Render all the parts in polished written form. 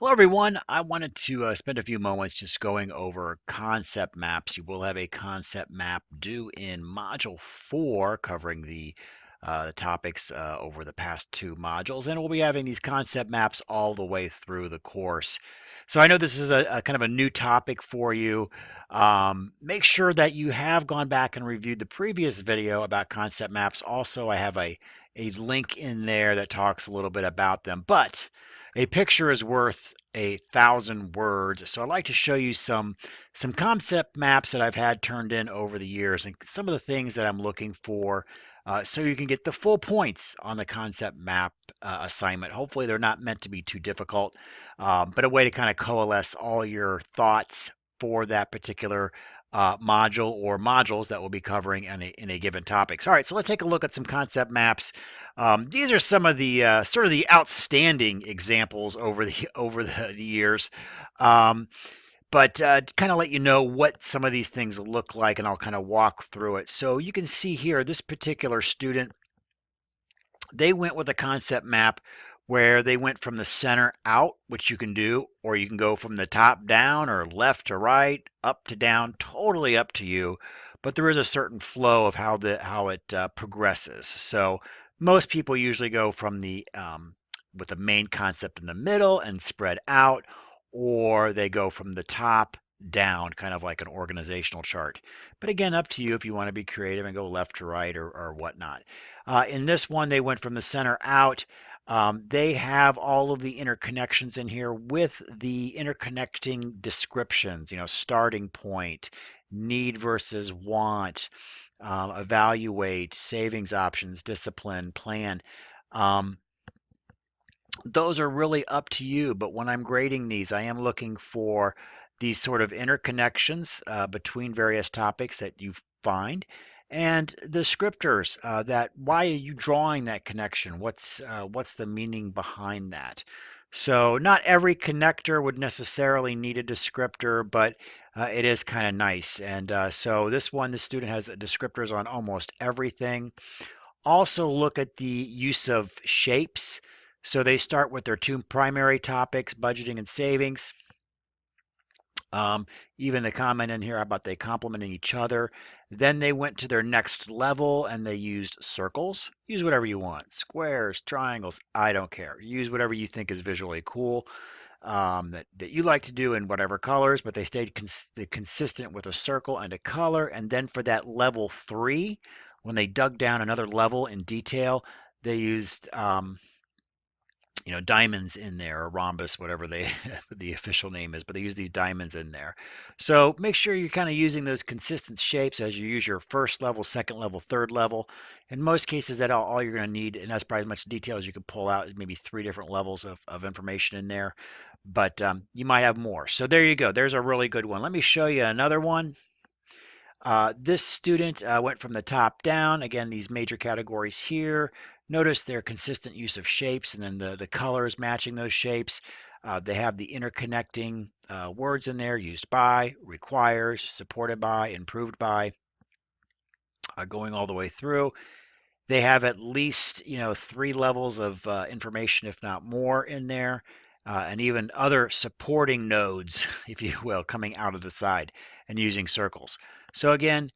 Hello, everyone. I wanted to spend a few moments just going over concept maps. You will have a concept map due in Module 4, covering the topics over the past two modules, and we'll be having these concept maps all the way through the course. So I know this is a kind of a new topic for you. Make sure that you have gone back and reviewed the previous video about concept maps. Also, I have a link in there that talks a little bit about them, but a picture is worth a thousand words. So I'd like to show you some concept maps that I've had turned in over the years and some of the things that I'm looking for so you can get the full points on the concept map assignment. Hopefully they're not meant to be too difficult, but a way to kind of coalesce all your thoughts for that particular module or modules that we'll be covering in a given topic. All right, so let's take a look at some concept maps. These are some of the sort of the outstanding examples over the years, um, but to kind of let you know what some of these things look like, and I'll kind of walk through it. So you can see here, this particular student, they went with a concept map where they went from the center out, which you can do, or you can go from the top down or left to right, up to down, totally up to you. But there is a certain flow of how it progresses. So most people usually go from the with the main concept in the middle and spread out, or they go from the top down, kind of like an organizational chart. But again, up to you if you want to be creative and go left to right or whatnot. In this one, they went from the center out. They have all of the interconnections in here with the interconnecting descriptions, starting point, need versus want, evaluate, savings options, discipline, plan. Um, those are really up to you, but when I'm grading these, I am looking for these sort of interconnections between various topics that you find, and the descriptors that why are you drawing that connection? What's the meaning behind that? So not every connector would necessarily need a descriptor, but it is kind of nice. And so this one, the student has descriptors on almost everything. Also look at the use of shapes. So they start with their two primary topics, budgeting and savings. Um, Even the comment in here about they complementing each other. Then they went to their next level and they used circles. Use whatever you want, squares, triangles, I don't care. Use whatever you think is visually cool, that you like to do in whatever colors, but they stayed consistent with a circle and a color. And then for that level 3, when they dug down another level in detail, they used diamonds in there, or rhombus, whatever they the official name is, but they use these diamonds in there. So make sure you're kind of using those consistent shapes as you use your first level, second level, third level. In most cases, that all you're going to need, and that's probably as much detail as you can pull out, is maybe 3 different levels of information in there, but you might have more. So there you go. There's a really good one. Let me show you another one. This student went from the top down. Again, these major categories here. Notice their consistent use of shapes and then the colors matching those shapes. They have the interconnecting words in there: used by, requires, supported by, improved by, going all the way through. They have at least 3 levels of information, if not more, in there, and even other supporting nodes, if you will, coming out of the side and using circles. So again,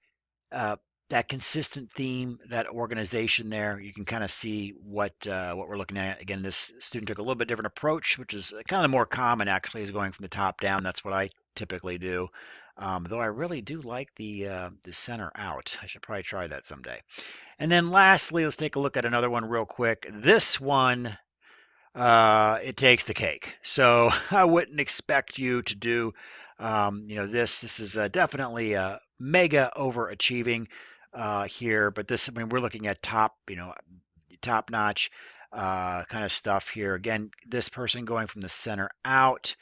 uh, that consistent theme, that organization there, you can kind of see what we're looking at. Again, this student took a little bit different approach, which is kind of the more common actually, is going from the top down. That's what I typically do. Though I really do like the center out. I should probably try that someday. And then lastly, let's take a look at another one real quick. This one, it takes the cake. So I wouldn't expect you to do, this. This is definitely mega overachieving here. But this, I mean, we're looking at top notch kind of stuff here. Again, this person going from the center out,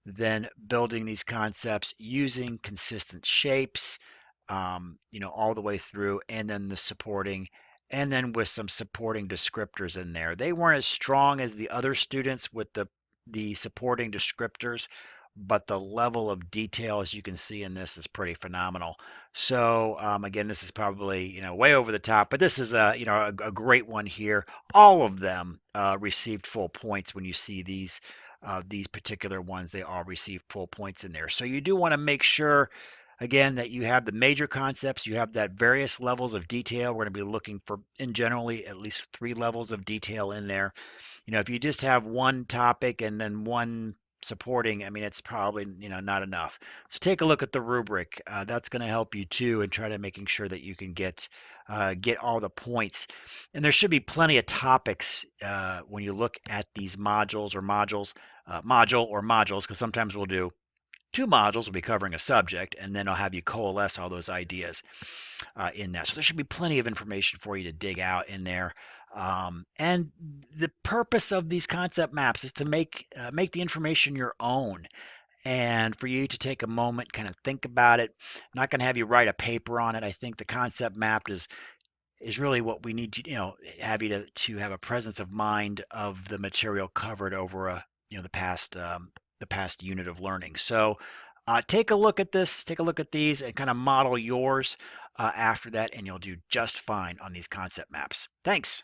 then building these concepts using consistent shapes, all the way through, and then the supporting, and then with some supporting descriptors in there. They weren't as strong as the other students with the supporting descriptors, but the level of detail, as you can see in this, is pretty phenomenal. So again, this is probably way over the top, but this is a great one here. All of them received full points when you see these these particular ones, they all receive full points in there. So you do want to make sure, again, that you have the major concepts, you have that various levels of detail. We're going to be looking for, in generally, at least 3 levels of detail in there. If you just have one topic and then one supporting, I mean, it's probably, not enough. So take a look at the rubric. That's going to help you too, and try to making sure that you can get all the points. And there should be plenty of topics when you look at these module or modules, because sometimes we'll do 2 modules. Will be covering a subject, and then I'll have you coalesce all those ideas in that. So there should be plenty of information for you to dig out in there. And the purpose of these concept maps is to make the information your own, and for you to take a moment, kind of think about it. I'm not going to have you write a paper on it. I think the concept map is really what we need to, have you to have a presence of mind of the material covered over the past unit of learning. So take a look at this, take a look at these, and kind of model yours after that, and you'll do just fine on these concept maps. Thanks.